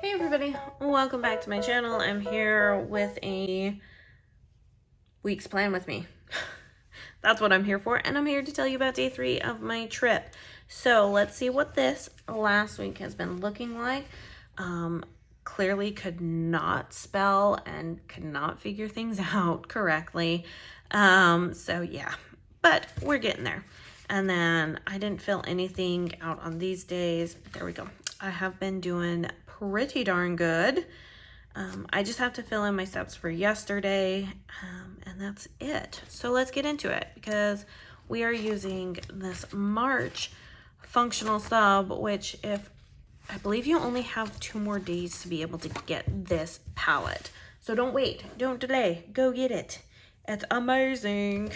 Hey everybody, welcome back to my channel. I'm here with a week's plan with me. That's what I'm here for, and I'm here to tell you about day 3 of my trip. So let's see what this last week has been looking like. Clearly could not spell and could not figure things out correctly. So yeah, but we're getting there. And then I didn't fill anything out on these days. There we go. I have been doing pretty darn good. I just have to fill in my steps for yesterday, and that's it. So let's get into it, because we are using this March functional sub, which I believe you only have 2 more days to be able to get this palette. So don't wait, don't delay, go get it. It's amazing.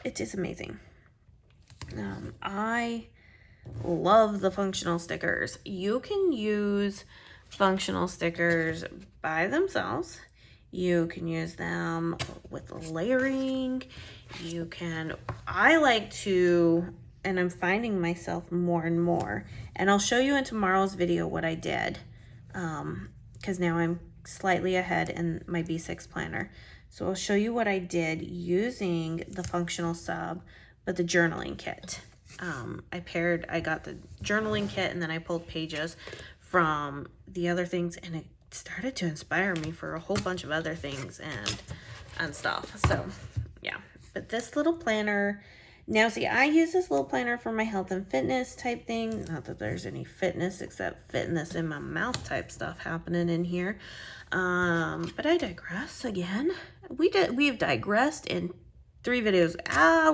It is amazing. I love the functional stickers. You can use functional stickers by themselves. You can use them with layering. I like to, and I'm finding myself more and more, and I'll show you in tomorrow's video what I did, because now I'm slightly ahead in my B6 planner. So I'll show you what I did using the functional sub, but the journaling kit. I got the journaling kit, and then I pulled pages from the other things, and it started to inspire me for a whole bunch of other things and stuff. So yeah, but this little planner, now see, I use this little planner for my health and fitness type thing. Not that there's any fitness except fitness in my mouth type stuff happening in here. But I digress again. We've digressed in 3 videos.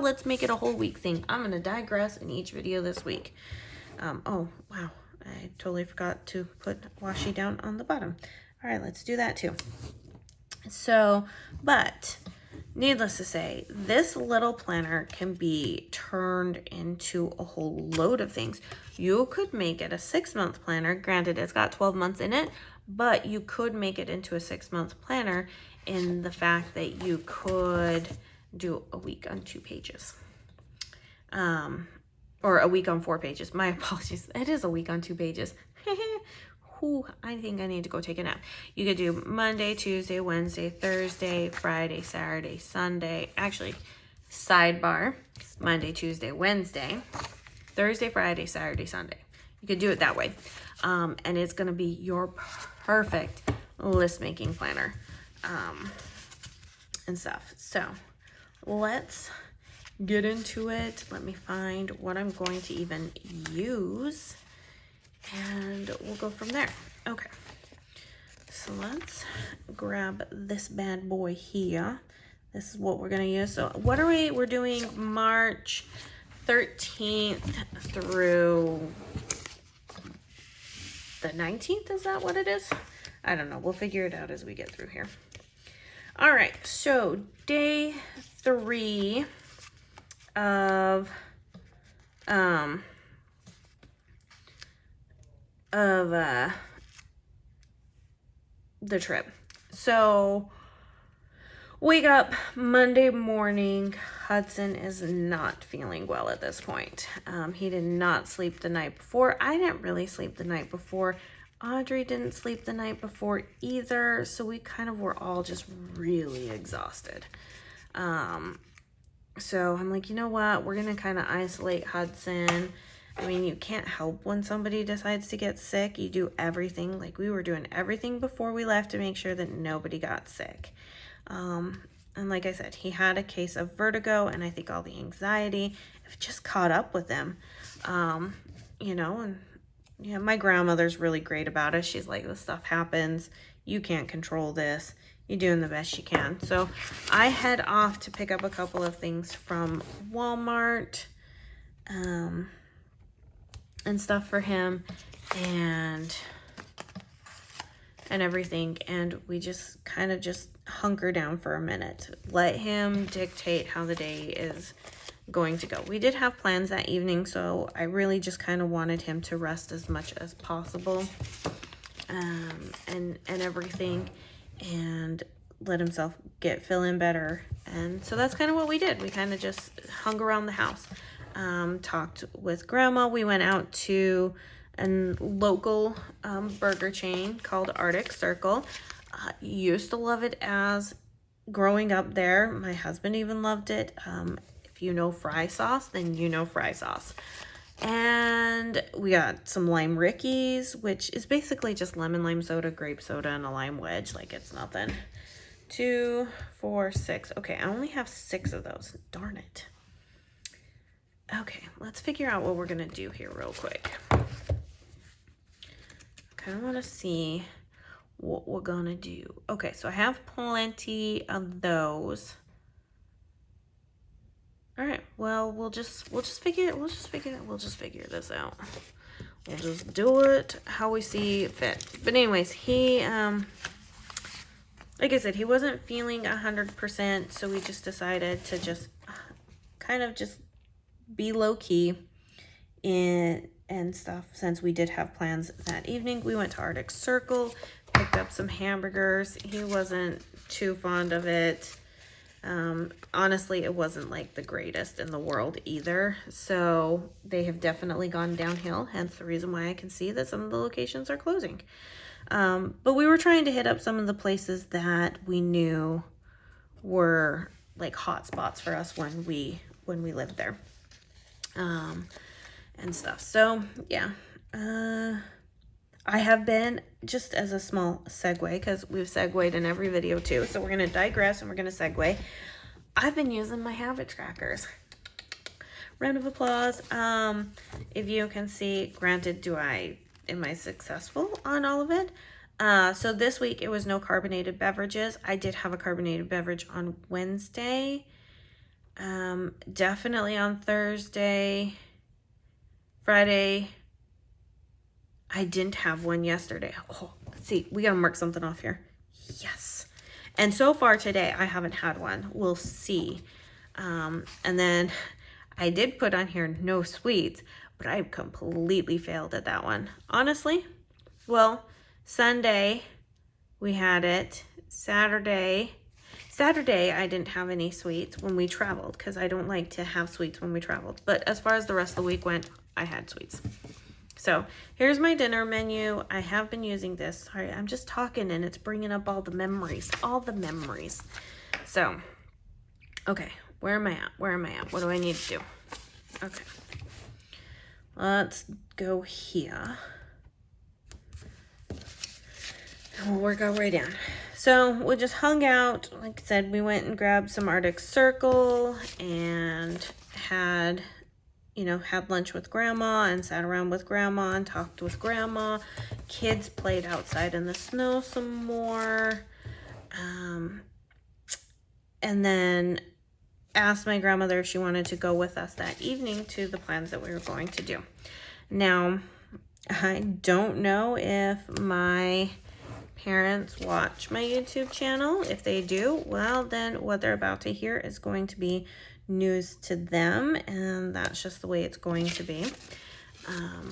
Let's make it a whole week thing. I'm gonna digress in each video this week. Oh wow, I totally forgot to put washi down on the bottom. All right, let's do that too. So, but needless to say, this little planner can be turned into a whole load of things. You could make it a 6-month planner. Granted, it's got 12 months in it, but you could make it into a 6-month planner in the fact that you could do a week on 2 pages, or a week on 4 pages. My apologies. It is a week on 2 pages. Whew, I think I need to go take a nap. You could do Monday, Tuesday, Wednesday, Thursday, Friday, Saturday, Sunday. Actually, sidebar, Monday, Tuesday, Wednesday, Thursday, Friday, Saturday, Sunday. You could do it that way. And it's going to be your perfect list making planner, and stuff. So let's get into it. Let me find what I'm going to even use, and we'll go from there. Okay, so let's grab this bad boy here. This is what we're gonna use. So what are we're doing March 13th through the 19th. Is that what it is? I don't know. We'll figure it out as we get through here. All right, so day 3 of the trip. So wake up Monday morning. Hudson is not feeling well at this point. He did not sleep the night before. I didn't really sleep the night before. Audrey didn't sleep the night before either, so we kind of were all just really exhausted. So I'm like, you know what? We're going to kind of isolate Hudson. I mean, you can't help when somebody decides to get sick. You do everything. Like, we were doing everything before we left to make sure that nobody got sick. And like I said, he had a case of vertigo, and I think all the anxiety just caught up with him. You know, and yeah, my grandmother's really great about it. She's like, this stuff happens. You can't control this. You're doing the best you can. So I head off to pick up a couple of things from Walmart, and stuff for him, and everything. And we just kind of just hunker down for a minute. Let him dictate how the day is going to go. We did have plans that evening, so I really just kind of wanted him to rest as much as possible, and everything, and let himself feeling better. And so that's kind of what we did. We kind of just hung around the house, talked with Grandma. We went out to local burger chain called Arctic Circle. Used to love it as growing up there. My husband even loved it. If you know fry sauce, then you know fry sauce. And we got some lime rickeys, which is basically just lemon, lime soda, grape soda, and a lime wedge. Like, it's nothing. 2, 4, 6. Okay, I only have 6 of those. Darn it. Okay, let's figure out what we're gonna do here real quick. I kind of want to see what we're gonna do. Okay, so I have plenty of those. All right, well, we'll just figure this out. We'll just do it how we see fit. But anyways, he like I said, he wasn't feeling 100%, so we just decided to just kind of just be low-key and stuff. Since we did have plans that evening, we went to Arctic Circle, picked up some hamburgers. He wasn't too fond of it. Honestly, it wasn't like the greatest in the world either. So they have definitely gone downhill, hence the reason why I can see that some of the locations are closing. But we were trying to hit up some of the places that we knew were like hot spots for us when we lived there. And stuff. So yeah, I have been, just as a small segue, because we've segued in every video too, so we're going to digress and we're going to segue. I've been using my habit trackers. Round of applause. If you can see, granted, am I successful on all of it? So this week it was no carbonated beverages. I did have a carbonated beverage on Wednesday. Definitely on Thursday. Friday. I didn't have one yesterday. Oh, let's see. We got to mark something off here. Yes. And so far today, I haven't had one. We'll see. And then I did put on here no sweets, but I completely failed at that one. Honestly, well, Sunday we had it. Saturday I didn't have any sweets when we traveled because I don't like to have sweets when we traveled. But as far as the rest of the week went, I had sweets. So here's my dinner menu. I have been using this. Sorry, I'm just talking and it's bringing up all the memories. So, okay, where am I at? What do I need to do? Okay, let's go here. And we'll work our way down. So we just hung out. Like I said, we went and grabbed some Arctic Circle and had lunch with Grandma and sat around with Grandma and talked with Grandma. Kids played outside in the snow some more. And then asked my grandmother if she wanted to go with us that evening to the plans that we were going to do. Now, I don't know if my parents watch my YouTube channel. If they do, well, then what they're about to hear is going to be news to them, and that's just the way it's going to be.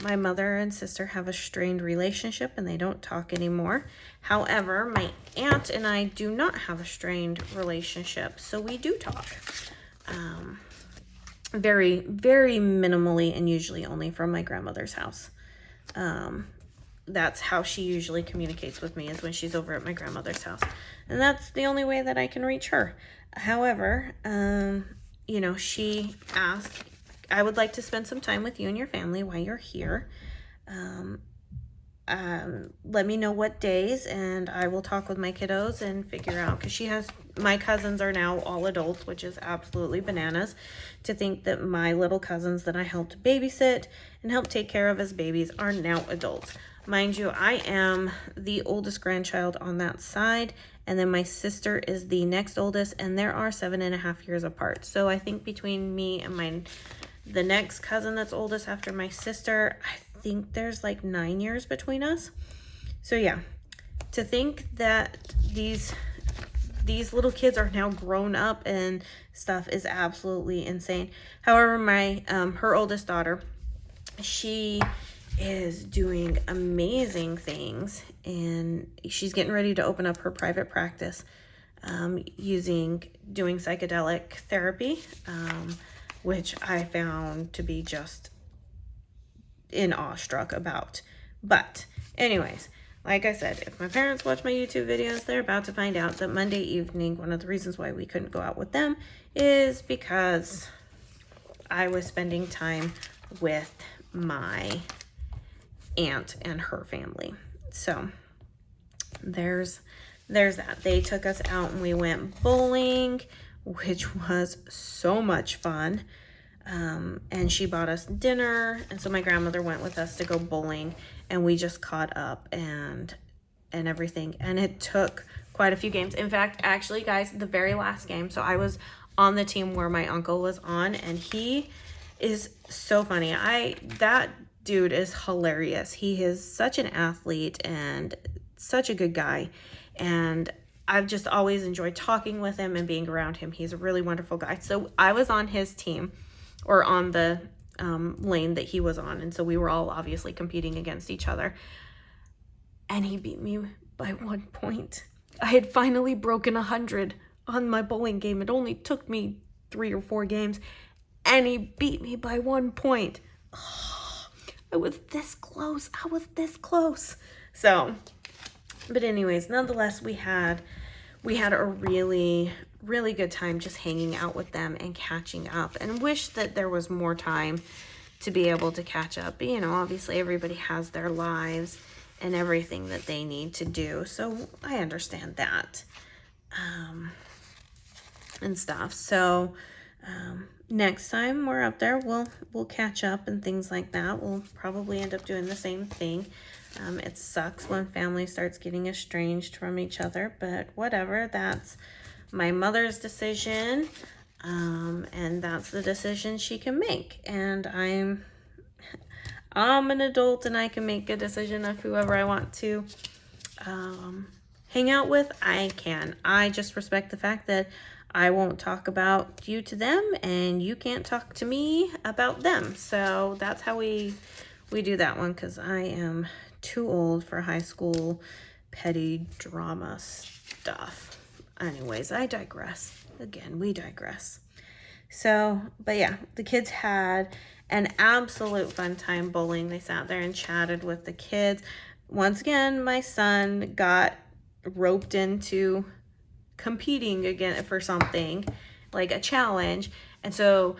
My mother and sister have a strained relationship and they don't talk anymore. However, my aunt and I do not have a strained relationship, so we do talk. Very, very minimally, and usually only from my grandmother's house. That's how she usually communicates with me, is when she's over at my grandmother's house. And that's the only way that I can reach her. However, she asked, I would like to spend some time with you and your family while you're here. Let me know what days, and I will talk with my kiddos and figure out, because my cousins are now all adults, which is absolutely bananas to think that my little cousins that I helped babysit and help take care of as babies are now adults. Mind you, I am the oldest grandchild on that side, and then my sister is the next oldest, and there are 7.5 years apart. So I think between me and the next cousin that's oldest after my sister, I think there's like 9 years between us. So yeah, to think that these little kids are now grown up and stuff is absolutely insane. However, her oldest daughter, she is doing amazing things, and she's getting ready to open up her private practice, doing psychedelic therapy, which I found to be just in awestruck about. But anyways, like I said, if my parents watch my YouTube videos, they're about to find out that Monday evening, one of the reasons why we couldn't go out with them is because I was spending time with my aunt and her family. So there's that. They took us out and we went bowling, which was so much fun. And she bought us dinner, and so my grandmother went with us to go bowling, and we just caught up and everything, and it took quite a few games. In fact, actually, guys, the very last game, so I was on the team where my uncle was on, and he is so funny. That dude is hilarious. He is such an athlete and such a good guy, and I've just always enjoyed talking with him and being around him. He's a really wonderful guy. So I was on his team, or on the lane that he was on, and so we were all obviously competing against each other, and he beat me by 1 point. I had finally broken 100 on my bowling game. It only took me 3 or 4 games, and he beat me by 1 point. Oh, I was this close. I was this close. So, but anyways, nonetheless, we had a really good time just hanging out with them and catching up, and wish that there was more time to be able to catch up. But, you know, obviously everybody has their lives and everything that they need to do, so I understand that and stuff. So next time we're up there, we'll catch up and things like that. We'll probably end up doing the same thing. It sucks when family starts getting estranged from each other, but whatever. That's my mother's decision, and that's the decision she can make. And I'm an adult, and I can make a decision of whoever I want to hang out with. I can. I just respect the fact that I won't talk about you to them, and you can't talk to me about them. So that's how we do that one, because I am too old for high school petty drama stuff. Anyways, I digress. Again, we digress. So, but yeah, the kids had an absolute fun time bowling. They sat there and chatted with the kids. Once again, my son got roped into competing again for something, like a challenge. And so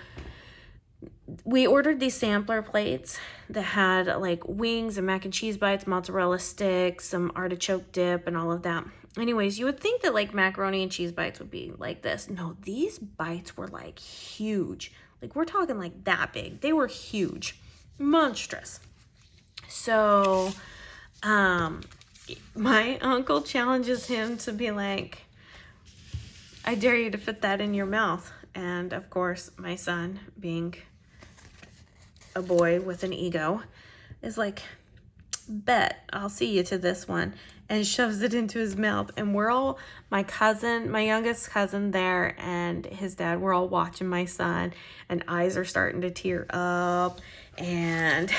we ordered these sampler plates that had like wings and mac and cheese bites, mozzarella sticks, some artichoke dip, and all of that. Anyways, you would think that like macaroni and cheese bites would be like this. No, these bites were like huge. Like, we're talking like that big. They were huge, monstrous. So my uncle challenges him to be like, I dare you to fit that in your mouth. And of course, my son, being a boy with an ego, is like, bet, I'll see you to this one, and shoves it into his mouth. And we're all, my youngest cousin there and his dad, we're all watching my son, and eyes are starting to tear up, and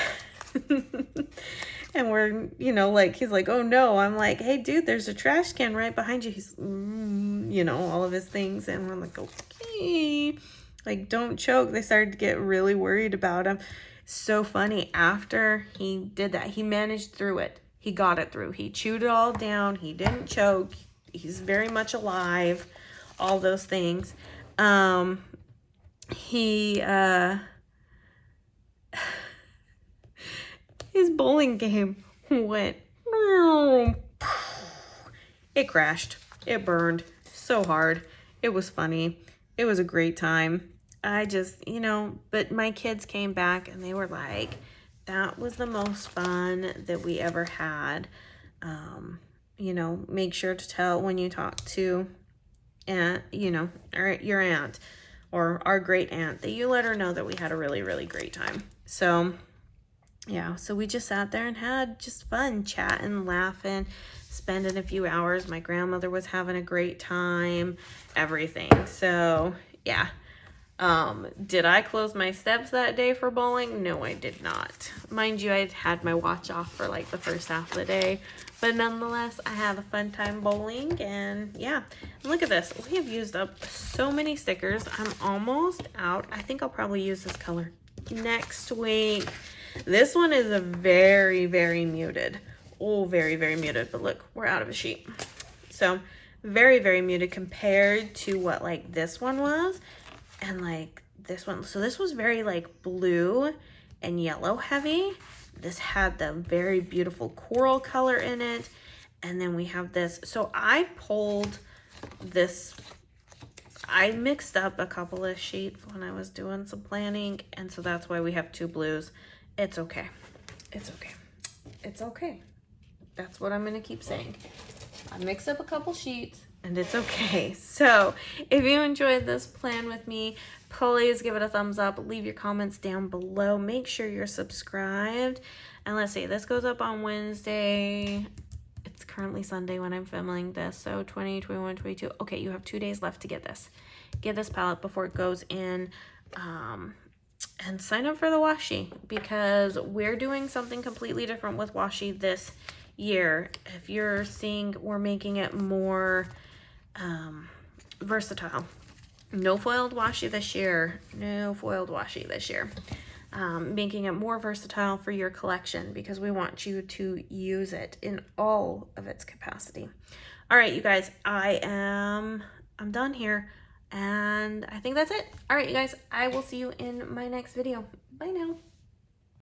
and we're, you know, like, he's like, oh no. I'm like, hey dude, there's a trash can right behind you. He's you know, all of his things, and we're like, okay, like, don't choke. They started to get really worried about him. So funny, after he did that, he managed through it. He got it through. He chewed it all down. He didn't choke. He's very much alive. All those things. His bowling game went, it crashed. It burned so hard. It was funny. It was a great time. I just, you know, but my kids came back and they were like, that was the most fun that we ever had. You know, make sure to tell when you talk to aunt, you know, or your aunt or our great aunt, that you let her know that we had a really, really great time. So yeah, so we just sat there and had just fun chatting, laughing, spending a few hours. My grandmother was having a great time, everything. So yeah. Did I close my steps that day for bowling? No, I did not. Mind you, I had my watch off for like the first half of the day, but nonetheless, I had a fun time bowling. And yeah, look at this. We have used up so many stickers. I'm almost out. I think I'll probably use this color next week. This one is a very, very muted. Oh, very, very muted. But look, we're out of a sheet. So very, very muted compared to what like this one was. And like this one. So this was very like blue and yellow heavy. This had the very beautiful coral color in it. And then we have this. So I pulled this. I mixed up a couple of sheets when I was doing some planning. And so that's why we have two blues. It's okay. It's okay. It's okay. That's what I'm going to keep saying. I mixed up a couple sheets and it's okay. So if you enjoyed this plan with me, please give it a thumbs up. Leave your comments down below. Make sure you're subscribed. And let's see, this goes up on Wednesday. It's currently Sunday when I'm filming this. So 20, 21, 22. Okay, you have 2 days left to get this. Get this palette before it goes in. And sign up for the washi because we're doing something completely different with washi this year. If you're seeing, we're making it more versatile. No foiled washi this year. No foiled washi this year. Making it more versatile for your collection because we want you to use it in all of its capacity. All right, you guys, I'm done here. And I think that's it. All right, you guys, I will see you in my next video. Bye now.